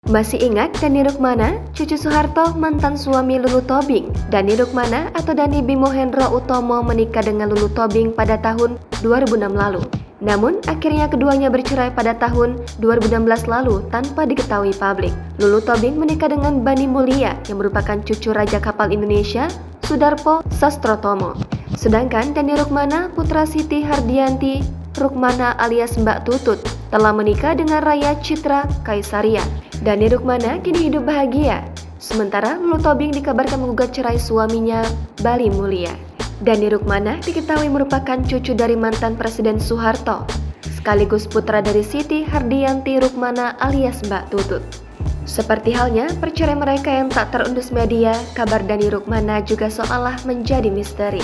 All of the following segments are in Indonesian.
Masih ingat Dani Rukmana, cucu Soeharto, mantan suami Lulu Tobing? Dani Rukmana atau Dani Bimo Hendro Utomo menikah dengan Lulu Tobing pada tahun 2006 lalu. Namun, akhirnya keduanya bercerai pada tahun 2016 lalu tanpa diketahui publik. Lulu Tobing menikah dengan Bani Mulya yang merupakan cucu Raja Kapal Indonesia, Sudarpo Sastrotomo. Sedangkan Dani Rukmana, putra Siti Hardianti Rukmana alias Mbak Tutut, telah menikah dengan Raya Citra Kaisaria. Dani Rukmana kini hidup bahagia, sementara Lulu Tobing dikabarkan menggugat cerai suaminya, Bani Mulya. Dani Rukmana diketahui merupakan cucu dari mantan Presiden Soeharto, sekaligus putra dari Siti Hardianti Rukmana alias Mbak Tutut. Seperti halnya perceraian mereka yang tak terendus media, kabar Dani Rukmana juga seolah menjadi misteri.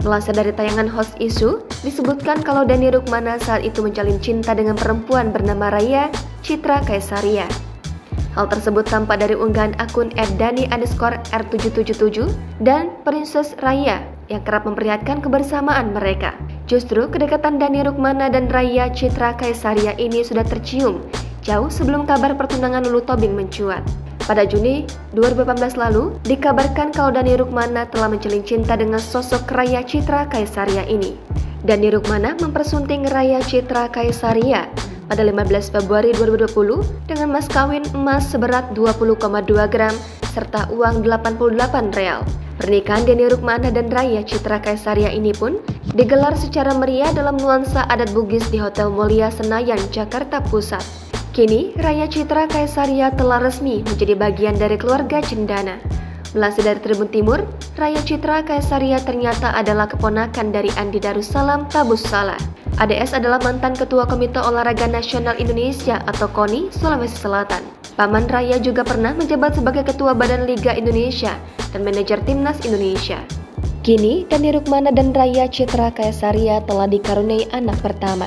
Melansir dari tayangan Host Isu, disebutkan kalau Dani Rukmana saat itu menjalin cinta dengan perempuan bernama Raya Citra Kaisaria. Hal tersebut tampak dari unggahan akun @dani_r777 dan Princess Raya yang kerap memperlihatkan kebersamaan mereka. Justru kedekatan Dani Rukmana dan Raya Citra Kaisaria ini sudah tercium jauh sebelum kabar pertunangan Lulu Tobing mencuat. Pada Juni 2018 lalu, dikabarkan kalau Dani Rukmana telah menjalin cinta dengan sosok Raya Citra Kaisaria ini. Dani Rukmana mempersunting Raya Citra Kaisaria pada 15 Februari 2020 dengan mas kawin emas seberat 20,2 gram serta uang 88 real. Pernikahan Dani Rukmana dan Raya Citra Kaisaria ini pun digelar secara meriah dalam nuansa adat Bugis di Hotel Mulia Senayan, Jakarta Pusat. Kini, Raya Citra Kaisaria telah resmi menjadi bagian dari keluarga Cendana. Melansir dari Tribun Timur, Raya Citra Kaisaria ternyata adalah keponakan dari Andi Darussalam Tabussala. ADS adalah mantan Ketua Komite Olahraga Nasional Indonesia atau KONI Sulawesi Selatan. Paman Raya juga pernah menjabat sebagai Ketua Badan Liga Indonesia dan manajer Timnas Indonesia. Kini, Dani Rukmana dan Raya Citra Kaisaria telah dikaruniai anak pertama.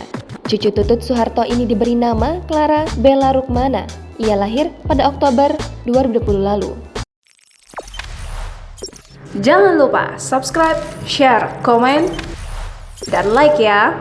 Cucu Tutut Soeharto ini diberi nama Clara Bella Rukmana. Ia lahir pada Oktober 2020 lalu. Jangan lupa subscribe, share, komen, dan like ya!